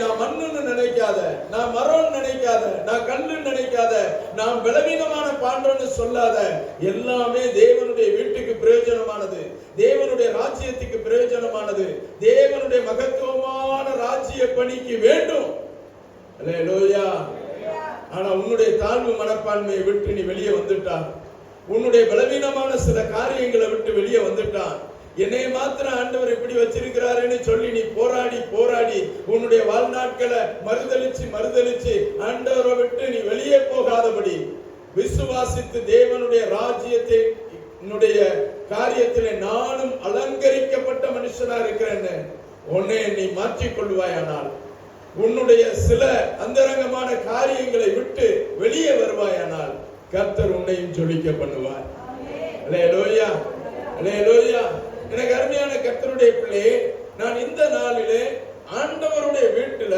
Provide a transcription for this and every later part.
நான் மண்ணுன்னு நினைக்காத, நான் மரம் நினைக்காத, நான் கல்லு நினைக்காத, நான் பலவீனமான பாண்டோன்னு சொல்லாத. எல்லாமே தேவனுடைய வீட்டுக்கு பிரயோஜனமானது, தேவனுடைய ராஜ்யத்துக்கு பிரயோஜனமானது, தேவனுடைய மகத்துவமான ராஜ்ய பணிக்கு வேண்டும். அல்லேலூயா. ஆனா உன்னுடைய தாழ்வு மனப்பான்மையை விட்டு நீ வெளியே வந்துட்டா, உன்னுடைய பலவீனமான சில காரியங்களை விட்டு வெளியே வந்துட்டா, என்னை மாத்திரம் ஆண்டவர் இப்படி வச்சிருக்கிறாருன்னு சொல்லி நீ போராடி போராடி உன்னுடைய வாழ்நாட்களை மறுதலிச்சு ஆண்டவரை விட்டு நீ வெளியே போகாதபடி விசுவாசித்து தேவனுடைய ராஜ்யத்தை காரியத்திலே நானும் அலங்கரிக்கப்பட்ட மனுஷனா இருக்கிறேன்னு உன்னை நீ மாற்றிக் கொள்வாயானால், உன்னுடைய சில அந்தரங்கமான காரியங்களை விட்டு வெளியே வருவாயானால் கர்த்தர் உன்னையும் ஜொலிக்க பண்ணுவார். அல்லேலூயா, அல்லேலூயா. எனக்கு அருமையான கர்த்தருடைய பிள்ளையே, நான் இந்த நாளிலே ஆண்டவருடைய வீட்டில்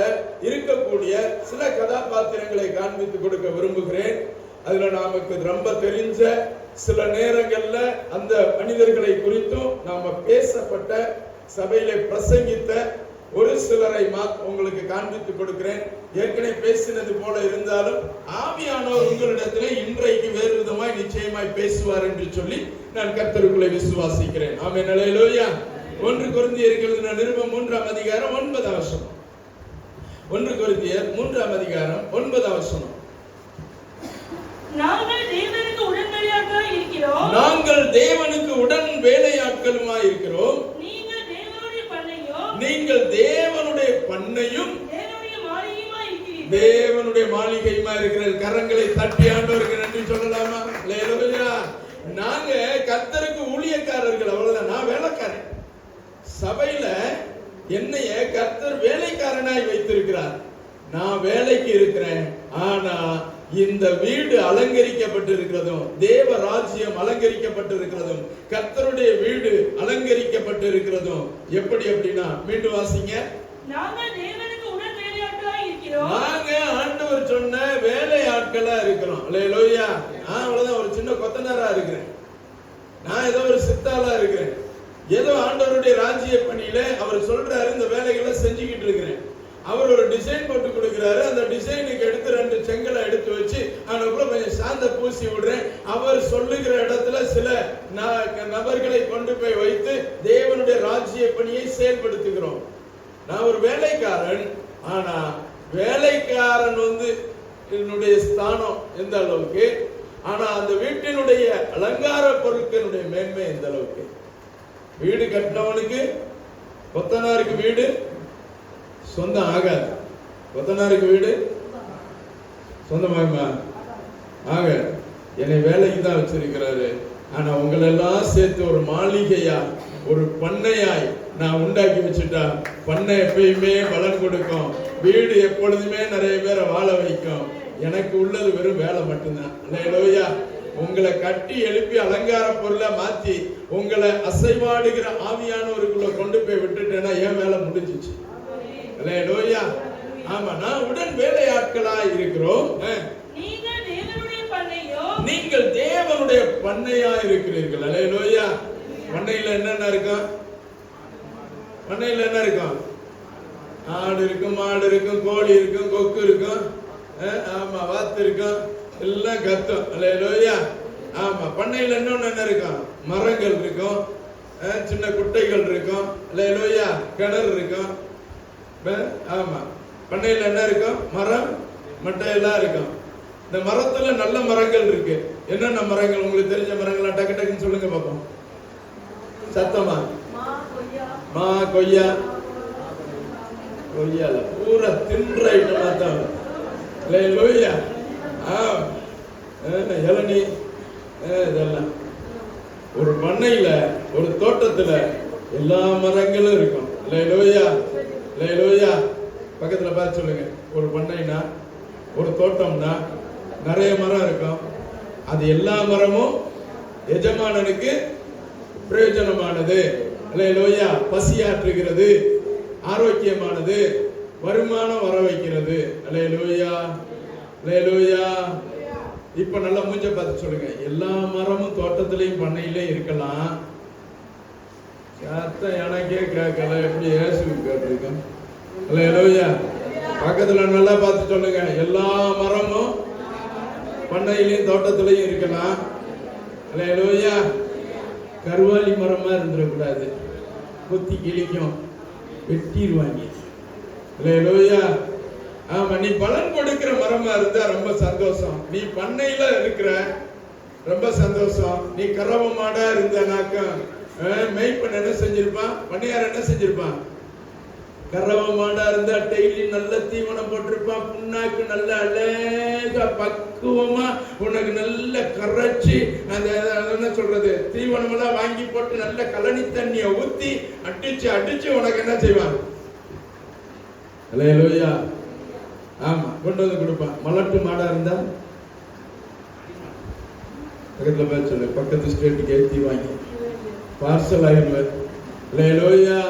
இருக்கக்கூடிய சில கதாபாத்திரங்களை காண்பித்து கொடுக்க விரும்புகிறேன். அதுல நமக்கு ரொம்ப தெரிஞ்ச சில நேரங்கள்ல அந்த மனிதர்களை குறித்தும் நாம பேசப்பட்ட சபையில பிரசங்கித்த ஒரு சிலரை உங்களுக்கு காண்பித்து கொடுக்கிறேன். ஏற்கனவே பேசினது போல இருந்தாலும் ஆவியானவர் உங்களிடத்திலே இன்றைக்கு வேறு விதமாய் நிச்சயமாய் பேசுவார் என்று சொல்லி நான் கர்த்தருக்குள்ளே விசுவாசிக்கிறேன். ஆமென், அல்லேலூயா. 1 கொரிந்தியர்கள் நிருபம் 3ஆம் அதிகாரம் 9ஆம் வசனம். 1 கொரிந்தியர் 3ஆம் அதிகாரம் 9ஆம் வசனம். நாங்கள் தேவனுக்கு உடன் வேலையாட்களாய் இருக்கிறோம். நாங்கள் தேவனுக்கு உடன் வேலையாட்களுமாய் இருக்கிறோம். நீங்கள் தேவனுடைய பண்ணையும் தேவனுடைய மாளிகையுமா இருக்கிற கரங்களை தட்டி ஆண்டவருக்கு நன்றி சொல்லலாமா? அல்லேலூயா. நாங்க கர்த்தருக்கு ஊழியக்காரர்கள், அவ்வளவுதான். நான் வேலைக்காரன். சபையில என்னைய கர்த்தர் வேலைக்காரனாய் வைத்திருக்கிறார். நான் வேலைக்கு இருக்கிறேன். ஆனா இந்த வீடு அலங்கரிக்கப்பட்டிருக்கிறதும், தேவ ராஜ்யம் அலங்கரிக்கப்பட்டிருக்கிறதும், கர்த்தருடைய வீடு அலங்கரிக்கப்பட்டிருக்கிறதும் எப்படி அப்படின்னா, மீண்டும் வாசிங்க. நாங்கள் தேவனுக்கு உடன் வேலையாட்களாய் இருக்கிறோம். நாங்க ஆண்டவர் சொன்ன வேலையாட்களா இருக்கிறோம். அல்லேலூயா. நான் அவ்வளவுதான், ஒரு சின்ன கொத்தனாரா இருக்கிறேன். நான் ஏதோ ஒரு சித்தாளா இருக்கிறேன். ஏதோ ஆண்டவருடைய ராஜ்ய பணியில அவர் சொல்றாரு இந்த வேலைகளை செஞ்சுக்கிட்டு இருக்கிறேன். அவர் ஒரு டிசைன் போட்டு கொடுக்கிறாரு. அந்த டிசைனுக்கு எடுத்து 2 செங்கலை எடுத்து வச்சு அதுக்குள்ள கொஞ்சம் சாந்த பூசி விடுறேன். அவர் சொல்லுகிற இடத்துல சில நபர்களை கொண்டு போய் வைத்து தேவனுடைய ராஜ்ய பணியை செயல்படுத்துகிறோம். நான் ஒரு வேலைக்காரன். ஆனா வேலைக்காரன் என்னுடைய ஸ்தானம் எந்த அளவுக்கு, ஆனா அந்த வீட்டினுடைய அலங்கார பொருட்களுடைய மேன்மை எந்த அளவுக்கு. வீடு கட்டினவனுக்கு, கொத்தனாருக்கு வீடு சொந்தம் ஆகாது. கொத்தனாருக்கு வீடு சொந்தமாகுமா? ஆக என்னை வேலைக்கு தான் வச்சிருக்கிறாரு. ஆனா உங்களை எல்லாம் சேர்த்து ஒரு மாளிகையா, ஒரு பண்ணையாய் நான் உண்டாக்கி வச்சுட்டா, பண்ணை எப்பயுமே பலன் கொடுக்கும், வீடு எப்பொழுதுமே நிறைய பேரை வாழ வைக்கும். எனக்கு உள்ளது வெறும் வேலை மட்டும்தான். அல்லேலூயா. உங்களை கட்டி எழுப்பி அலங்கார பொருளை மாத்தி உங்களை அசைவாடுகிற ஆவியானவருக்குள்ள கொண்டு போய் விட்டுட்டேன்னா என் வேலை முடிஞ்சிச்சு. அல்லேலூயா. ஆமா, நான் உடன் வேலையாட்களாய் இருக்கிறோம். நீங்கள் தேவனுடைய பண்ணையா இருக்கிறீர்கள். அல்லேலூயா. பண்ணையில என்னென்ன இருக்கும்? பண்ணையில என்ன இருக்கும்? ஆடு இருக்கும், மாடு இருக்கும், கோழி இருக்கும், கொக்கு இருக்கும், ஆமா, வாத்து இருக்கும், எல்லாம் கத்தும். அல்லேலூயா. ஆமா, பண்ணையில இன்னொன்னு என்ன இருக்கும்? மரங்கள் இருக்கும், சின்ன குட்டைகள் இருக்கும். அல்லேலூயா. கிணறு இருக்கும். ஆமா, பண்ணையில என்ன இருக்கும்? மரம் மட்டை எல்லாம் இருக்கும். இந்த மரத்துல நல்ல மரங்கள் இருக்கு. என்னென்ன மரங்கள் உங்களுக்கு தெரிஞ்ச மரங்கள் டக்கு டக்குன்னு சொல்லுங்க பாப்போம், சத்தமா. மா, கொய்யா. கொய்யால பூரா தின்ற ஐட்டமா தான். அல்லேலூயா. இளநீ, இதெல்லாம். ஒரு பண்ணையில, ஒரு தோட்டத்துல எல்லா மரங்களும் இருக்கும். அல்லேலூயா, அல்லேலூயா. பக்கத்துல பார்த்து சொல்லுங்க, ஒரு பண்ணைனா, ஒரு தோட்டம்னா நிறைய மரம் இருக்கும். அது எல்லா மரமும் எஜமானனுக்கு பிரயோஜனமானது. அல்லேலூயா. பசியாற்றுகிறது, ஆரோக்கியமானது, வருமானம் வர வைக்கிறது. அல்லேலூயா, அல்லேலூயா. இப்ப நல்லா மூஞ்ச பார்த்து சொல்லுங்க, எல்லா மரமும் தோட்டத்திலையும் பண்ணையிலையும் இருக்கலாம். எனக்கே கேட்கல, எப்படி இயேசுவுக்கு கேட்டிருக்கேன். அல்லேலூயா. பக்கத்துல நல்லா பார்த்து சொல்லுங்க. எல்லா மரமும் பண்ணையிலையும் தோட்டத்திலையும் இருக்கலாம். அல்லேலூயா. கருவாலி மரமா இருந்துடக்கூடாது. கொத்தி கிழிக்கும், வெட்டிடுவாங்க. அல்லேலூயா. ஆமா, நீ பலன் கொடுக்கிற மரமா இருந்தா ரொம்ப சந்தோஷம். நீ பண்ணையில இருக்கிற ரொம்ப சந்தோஷம். நீ கறவ மாடா இருந்தனாக்க மேய்ப்பன் என்ன செஞ்சிருப்பான்? பண்ணையார் என்ன செஞ்சிருப்பான்? கறவ மாடா இருந்தா டெய்லி நல்ல தீவனம் போட்டிருப்பான். புண்ணாக்கு நல்ல அழகா பக்குவமா உனக்கு நல்ல கரைச்சி அந்த என்ன சொல்றது தீவனம் எல்லாம் வாங்கி போட்டு நல்ல கழனி தண்ணிய ஊத்தி அடிச்சு அடிச்சு உனக்கு என்ன செய்வான்? அல்லேலூயா. ஆமா, கொண்டு வந்து கொடுப்பான். மலட்டு மாடா இருந்தா பக்கத்துல போய் சொல்லு, பக்கத்து ஸ்டேட்டுக்கு எழுதி வாங்கி பார்சல் ஆயிடுவார். அல்லேலூயா.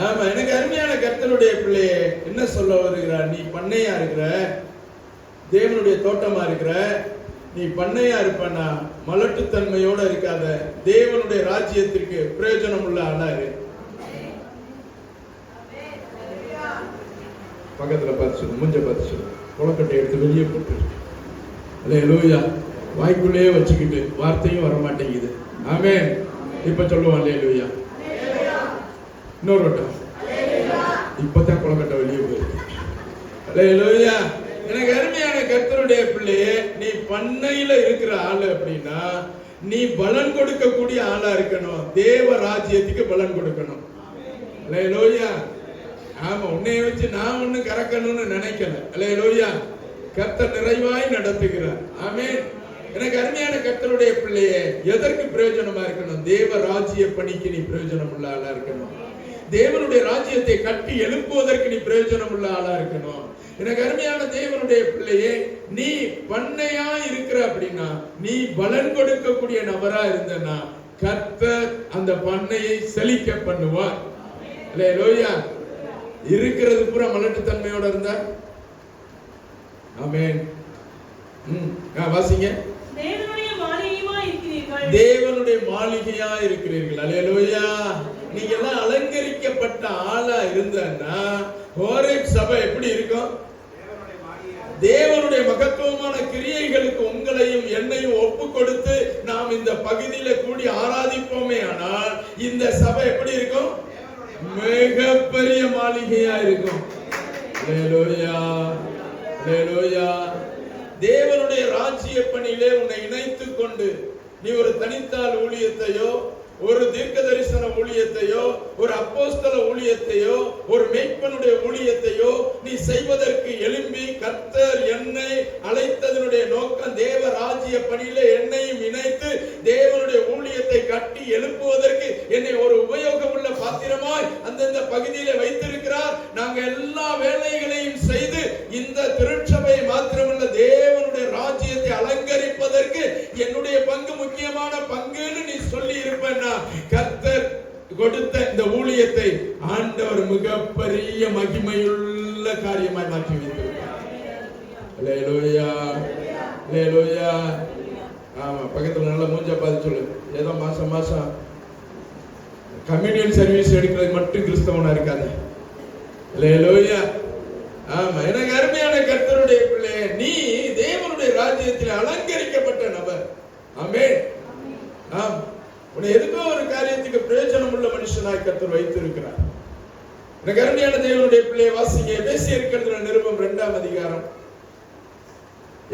ஆமா, எனக்கு அருமையான கர்த்தருடைய பிள்ளையே என்ன சொல்ல வருகிறார்? நீ பண்ணையா இருக்கிற, தேவனுடைய தோட்டமா இருக்கிற, நீ பண்ணையா இருப்பனா மலட்டுத்தன்மையோட இருக்காத. தேவனுடைய ராஜ்யத்திற்கு பிரயோஜனம் உள்ள ஆளா இரு. பக்கத்துல பார்த்து சொல்லு, மூஞ்ச பார்த்து சொல்லு, குளக்கட்டை எடுத்து வெளியே போட்டு. அல்லேலூயா. வாய்க்குள்ளே வச்சுக்கிட்டு வார்த்தையும் வர மாட்டேங்குது. ஆமென். இப்ப சொல்லுவான் அல்லேலூயா. இன்னொரு வட்டம். இப்பதான் குளக்கட்டை வெளியே போயிருக்கு. அல்லேலூயா. எனக்கு அருமையான கர்த்தருடைய பிள்ளையே, நீ பண்ணையில இருக்கிற ஆளு அப்படின்னா நீ பலன் கொடுக்கக்கூடிய ஆளா இருக்கணும். தேவ ராஜ்யத்துக்கு பலன் கொடுக்கணும். அல்லேலூயா. ஆமா, உன்னைய வச்சு நான் ஒண்ணு கறக்கணும்னு நினைக்கல. அல்லேலூயா. கர்த்தர் நிறைவாய் நடத்துகிறார். ஆமென். எனக்கு அருமையான கர்த்தருடைய பிள்ளையே, எதற்கு பிரயோஜனமா இருக்கணும்? தேவ ராஜ்ய பணிக்கு நீ பிரயோஜனம் உள்ள ஆளா இருக்கணும். தேவனுடைய ராஜ்யத்தை கட்டி எழுப்புவதற்கு நீ பிரயோஜனம் உள்ள ஆளா இருக்கணும். எனக்கு அருமையான தேவனுடைய பிள்ளையே, நீ பண்ணையா இருக்கிற அப்படின்னா நீ பலன் கொடுக்கக்கூடிய நபரா இருந்தனா கர்த்தர் அந்த பண்ணையை செழிக்க பண்ணுவார். அல்லேலூயா. இருக்கிறது பூரா மலட்டுத்தன்மையோட இருந்தா ஆமென். வாசிங்க. தேவனுடைய மாளிகையா இருக்கிறீர்கள். தேவனுடைய மாளிகையா இருக்கிறீர்கள். அல்லேலூயா. நீங்க எல்லாம் அலங்கரிக்கப்பட்ட ஆளா இருந்தன்னா ஹோரேப் சபை எப்படி இருக்கும்? தேவனுடைய மகத்துவமான கிரியைகளுக்கு உங்களையும் என்னையும் ஒப்பு கொடுத்து நாம் இந்த பகுதியில கூடி ஆராதிப்போமே ஆனால் இந்த சபை எப்படி இருக்கும்? மிகப்பெரிய மாளிகையா இருக்கும். அல்லேலூயா. அல்லேலூயா. தேவனுடைய ராஜ்ய பணியிலே உன்னை இணைத்துக் கொண்டு நீ ஒரு தனித்தாள் ஊழியத்தையோ, ஒரு தீர்க்க தரிசன ஊழியத்தையோ, ஒரு அப்போஸ்தல ஊழியத்தையோ, ஒரு மேய்ப்பனுடைய ஊழியத்தையோ நீ செய்வதற்கு எழும்பி கர்த்தர் என்னை அழைத்ததனுடைய நோக்கம் தேவ ராஜ்ய பணியிலே என்னையும் இணைத்து தேவனுடைய ஊழியத்தை கட்டி எழுப்புவதற்கு என்னை ஒரு உபயோகமுள்ள பாத்திரமாய் அந்தந்த பகுதியிலே வைத்திருக்கிறார். நாங்க எல்லா வேலைகளையும் செய்து இந்த திருச்சபையை மாத்திரமல்ல தேவனுடைய ராஜ்யத்தை அலங்கரிப்பதற்கு என்னுடைய பங்கு முக்கியமான பங்குன்னு நீ சொல்லி இருப்பேன்னா கர்த்தர் கொடுத்த இந்த ஊழியத்தை ஆண்டவர் மிகப்பெரிய மகிமையுள்ள காரியமாய் மாற்றி வைத்திருக்கிறார். அல்லேலூயா. அல்லேலூயா. ஆமா, பக்கத்துல நல்ல மூஞ்ச பார்த்து சொல்லு. ஏதோ மாசம் மாசம் கம்யூனியன் சர்வீஸ் எடுக்கிறது மட்டும் கிறிஸ்தவனா இருக்காது. அல்லேலூயா. ஆமா, எனக்கு அருமையான கர்த்தருடைய பிள்ளையே, நீ தேவனுடைய ராஜ்யத்தில் அலங்கரிக்கப்பட்ட நபர். ஆமென். ஆம், உன்னை எதுக்கோ ஒரு காரியத்துக்கு பிரயோஜனம் உள்ள மனுஷனாய் கர்த்தர் வைத்திருக்கிறார். எனக்கு அருமையான தேவனுடைய பிள்ளையை வாசிங்க. எபேசியருக்கு எழுதின நிருபம் 2ஆம் அதிகாரம்.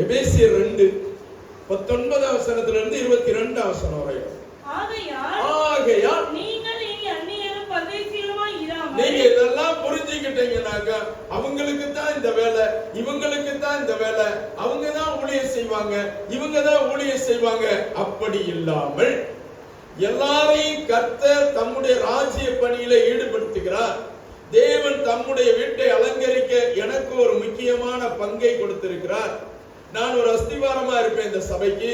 எபேசியர் 2:19 வசனத்திலிருந்து 22 வசனம் வரை. ஆகையால் நீங்கள் இனி அந்நியரும் பரதேசிகளுமாய் இராமல். நீங்க இதெல்லாம் புரிஞ்சுக்கிட்டீங்கன்னாக்க அவங்களுக்கு தான் இந்த வேலை, இவங்களுக்கு தான் இந்த வேலை, அவங்க தான் ஊழியம் செய்வாங்க, இவங்க தான் ஊழியம் செய்வாங்க, அப்படி இல்லாமல் எல்லாரையும் கர்த்தர் தம்முடைய ராஜ்ய பணியில ஈடுபடுத்துகிறார். தேவன் தம்முடைய வீட்டை அலங்கரிக்க எனக்கு ஒரு முக்கியமான பங்கை கொடுத்திருக்கிறார். நான் ஒரு அஸ்திவாரமா இருப்பேன் இந்த சபைக்கு.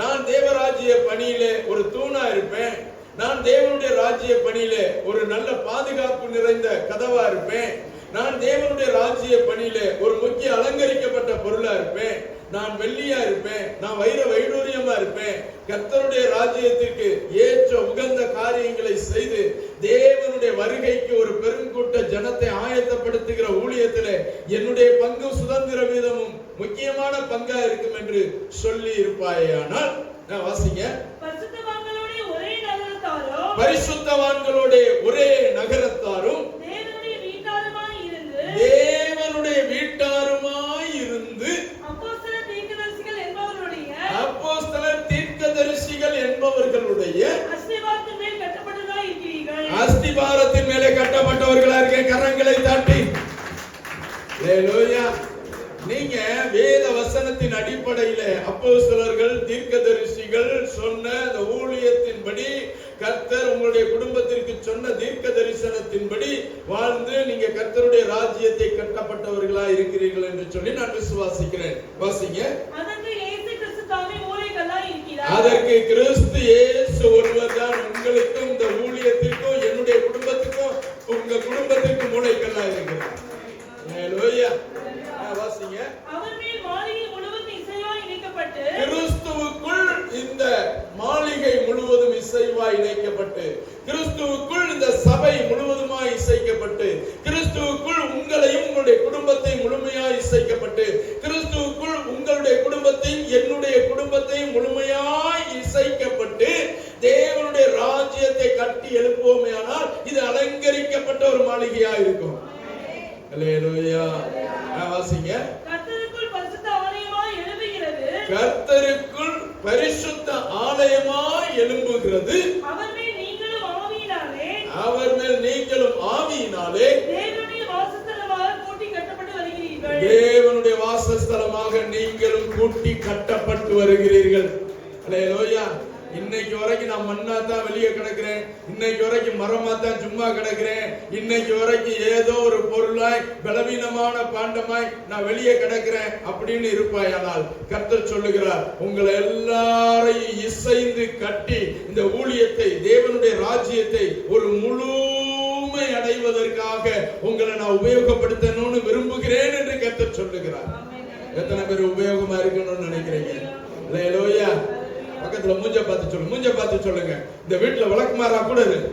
நான் தேவராஜ்ய பணியிலே ஒரு தூணா இருப்பேன். நான் தேவனுடைய ராஜ்ய பணியிலே ஒரு நல்ல பாதுகாப்பு நிறைந்த கதவா இருப்பேன். நான் தேவனுடைய ராஜ்ய பணியிலே ஒரு முக்கிய அலங்கரிக்கப்பட்ட பொருளா இருப்பேன். நான் வெள்ளியா இருப்பேன். நான் வைர வைடூரியமா இருப்பேன். கர்த்தருடைய ராஜ்யத்திற்கு ஏற்ற உகந்த காரியங்களை செய்து தேவனுடைய வருகைக்கு ஒரு பெருங்கூட்ட ஜனத்தை ஆயத்தப்படுத்துகிற ஊழியத்திலே வேண்டும் என்று சொல்லி இருப்பாயானால், நான் வாசிங்க. பரிசுத்தவான்களுடைய ஒரே நகரத்தாரும் பரிசுத்தவான்களுடைய ஒரே நகரத்தாரும் தேவனுடைய வீட்டாருமாய் இருந்து அப்போஸ்தலர் தீர்க்கதரிசிகள் என்பவர்களுடைய அஸ்திபாரத்தின் மேல் கட்டப்பட்டவர்களாய் இருக்கிறீர்கள். அஸ்திபாரத்தின் மேலே கட்டப்பட்டவர்களா இருக்க கரங்களை தட்டி. ஹalleluya. நீங்க வேத வசனத்தின் அடிப்படையில அப்போஸ்தலர்கள் தீர்க்கதரிசிகள் சொன்ன அந்த ஊழியத்தின்படி, கர்த்தர் உங்களுடைய குடும்பத்திற்கு சொன்ன தீர்க்க தரிசனத்தின்படி வாழ்ந்து நீங்க கர்த்தருடைய ராஜ்யத்தை கட்டப்பட்டவர்களா இருக்கிறீர்கள் என்று சொல்லி நான் விசுவாசிக்கிறேன். வாசிங்க. அதற்கு இயேசு கிறிஸ்து தாமே மூலைகளாய் இருக்கிறார். அதற்கு கிறிஸ்து இயேசு ஒருவர் தான் உங்களுக்கும் இந்த ஊழியத்திற்கும் என்னுடைய குடும்பத்துக்கும் உங்க குடும்பத்திற்கு மூலைகளாய் இருக்கிறார். ஹalleluya. வாசிங்க. அவர் மேல் மாளிகை முழுவதும் இசைவாய் இணைக்கப்பட்டு, கிறிஸ்துவுக்குள் இந்த மாளிகை முழுவதும் இசைவாய் இணைக்கப்பட்டு, கிறிஸ்துவுக்குள் இந்த சபை முழுவதுமாய் இசைக்கப்பட்டு, கிறிஸ்துவுக்குள் உங்களையும் உங்களுடைய குடும்பத்தை முழுமையாய் இசைக்கப்பட்டு, கிறிஸ்துவுக்குள் உங்களுடைய குடும்பத்தையும் என்னுடைய குடும்பத்தையும் முழுமையாய் இசைக்கப்பட்டு தேவனுடைய ராஜ்யத்தை கட்டி எழுப்புவோமேயானால் இது அலங்கரிக்கப்பட்ட ஒரு மாளிகையா இருக்கும். ஹalleluya. வாசிங்க. கர்த்தருக்குள் பரிசுத்த ஆலயமாய் எழும்புகிறது, கர்த்தருக்குள் பரிசுத்த ஆலயமாய் எழும்புகிறது. அவர் மேல் நீங்களும் ஆவியினாலே தேவனுடைய வாசஸ்தலமாக கூட்டி கட்டப்பட்டு வருகிறீர்கள். தேவனுடைய வாசஸ்தலமாக நீங்களும் கூட்டி கட்டப்பட்டு வருகிறீர்கள். ஹalleluya. இன்னைக்கு வரைக்கும் நான் மண்ணா தான் வெளியே கிடக்கிறேன், இன்னைக்கு வரைக்கும் மரமா தான் சும்மா கிடக்கிறேன், இன்னைக்கு வரைக்கும் ஏதோ ஒரு பொருளாய் பலவீனமான பாண்டமாய் நான் வெளியே கிடக்கிறேன் அப்படின்னு இருப்பாயானால் கர்த்தர் சொல்லுகிறார், உங்களை எல்லாரையும் இசைந்து கட்டி இந்த ஊழியத்தை தேவனுடைய ராஜ்யத்தை ஒரு முழுமை அடைவதற்காக உங்களை நான் உபயோகப்படுத்தணும்னு விரும்புகிறேன் என்று கர்த்தர் சொல்லுகிறார். எத்தனை பேர் உபயோகமா இருக்கணும்னு நினைக்கிறீங்க? ஹalleluya. பக்கத்துல மூஞ்ச பார்த்து சொல்லுங்க, இந்த வீட்டுல விளக்குமாறா கூட இருக்கு,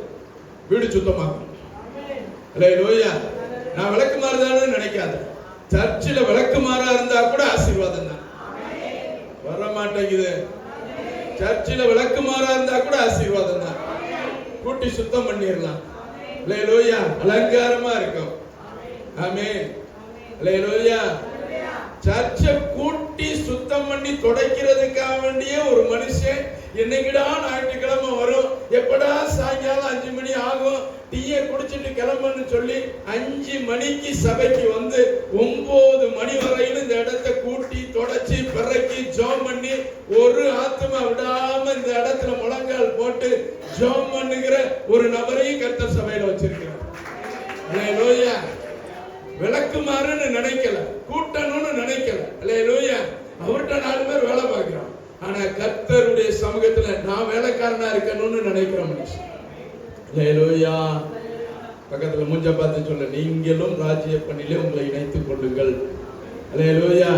வீடு சுத்தமாக்கும். ஹalleluya. நான் விளக்குமாறுதான்னு நினைக்காத, சர்ச்சில் விளக்குமாறா இருந்தா கூட ஆசீர்வாதம் தான். வர மாட்டேங்குது. சர்ச்சில் விளக்குமாறா இருந்தா கூட ஆசீர்வாதம் தான். கூட்டி சுத்தம் பண்ணிடலாம். ஹalleluya. அலங்காரமா இருக்கும். ஆமென். ஹalleluya. சர்ச்சை கூட்டி சுத்தம் பண்ணி துடைக்கிறதுக்காக வேண்டிய ஒரு மனுஷன் என்னைக்கிடா ஞாயிற்றுக்கிழமை வரும், எப்படா சாயங்காலம் 5 மணி ஆகும், டீயை குடிச்சிட்டு கிளம்புன்னு சொல்லி 5 மணிக்கு சபைக்கு வந்து 9 மணி வரையிலும் இந்த இடத்தை கூட்டி தொடச்சி பிறக்கி ஜோம் பண்ணி ஒரு ஆத்மா விடாம இந்த இடத்துல முழங்கால் போட்டு ஜோம் பண்ணுகிற ஒரு நபரையும் கர்த்தர் சபையில வச்சிருக்கிறார். ஹalleluya. விளக்குமாறுன்னு நினைக்கல, கூட்டணும்னு நினைக்கல. ஹalleluya. அவர்கிட்ட 4 பேர் வேலை பார்க்கிறோம், ஆனா கர்த்தருடைய சமூகத்துல நான் வேலைக்காரனா இருக்கணும்னு நினைக்கிற மனுஷன். ஹalleluya. பக்கத்துல மூஞ்ச பார்த்து சொல்ல, நீங்களும் ராஜ்ய பணியிலே உங்களை இணைத்துக் கொள்ளுங்கள். ஹalleluya.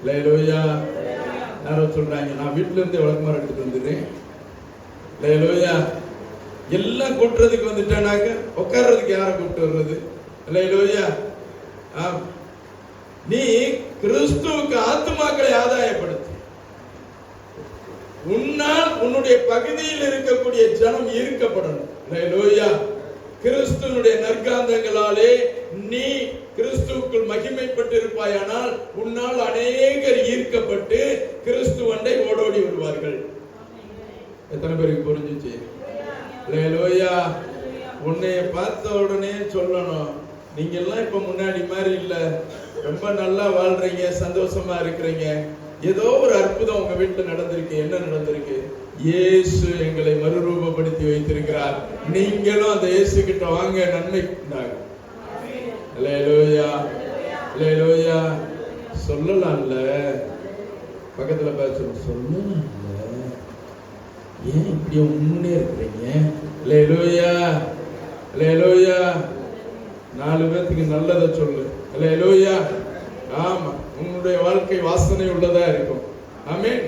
ஹalleluya. யாரோ சொல்றாங்க, நான் வீட்டுல இருந்து விளக்குமாறு எடுத்துட்டு வந்துடுறேன். ஹalleluya. எல்லாம் கூட்டுறதுக்கு வந்துட்டானாக்க உட்கார்றதுக்கு யாரை கூப்பிட்டு வர்றது? ஹalleluya. நீ கிறிஸ்துவுக்கு ஆத்துமாக்களை ஆதாயப்படுத்து. உன்னால் உன்னுடைய பகுதியில் இருக்கக்கூடிய ஜனம் ஈர்க்கப்படணும். ஹalleluya. கிறிஸ்துவினுடைய நற்காந்தங்களாலே நீ கிறிஸ்துவுக்குள் மகிமைப்பட்டு இருப்பாயானால் உன்னால் அநேகர் ஈர்க்கப்பட்டு கிறிஸ்துவண்டை ஓடோடி வருவார்கள். எத்தனை பேருக்கு புரிஞ்சுச்சு? ஹalleluya. உன்னை பார்த்த உடனே சொல்லணும், நீங்க எல்லாம் இப்ப முன்னாடி மாதிரி இல்ல, ரொம்ப நல்லா வாழ்றீங்க, சந்தோஷமா இருக்கிறீங்க, ஏதோ ஒரு அற்புதம் உங்க வீட்டுல நடந்திருக்கு. என்ன நடந்திருக்கு? இயேசு எங்களை மறுரூபப்படுத்தி வைத்திருக்கிறார். நீங்களும் அந்த இயேசு கிட்ட வாங்க, நன்மை உண்டாகும். ஹalleluya. ஹalleluya. சொல்லலாம்ல, பக்கத்துல பார்த்து சொல்லலாம்ல, ஏன் இப்படி உண்மையே இருக்கிறீங்க? ஹalleluya. ஹalleluya. 4 பேருக்கு நல்லதை சொல்லு. ஹalleluya. ஆமா, உன்னுடைய வாழ்க்கை வாசனை உள்ளதா இருக்கும். ஆமென்.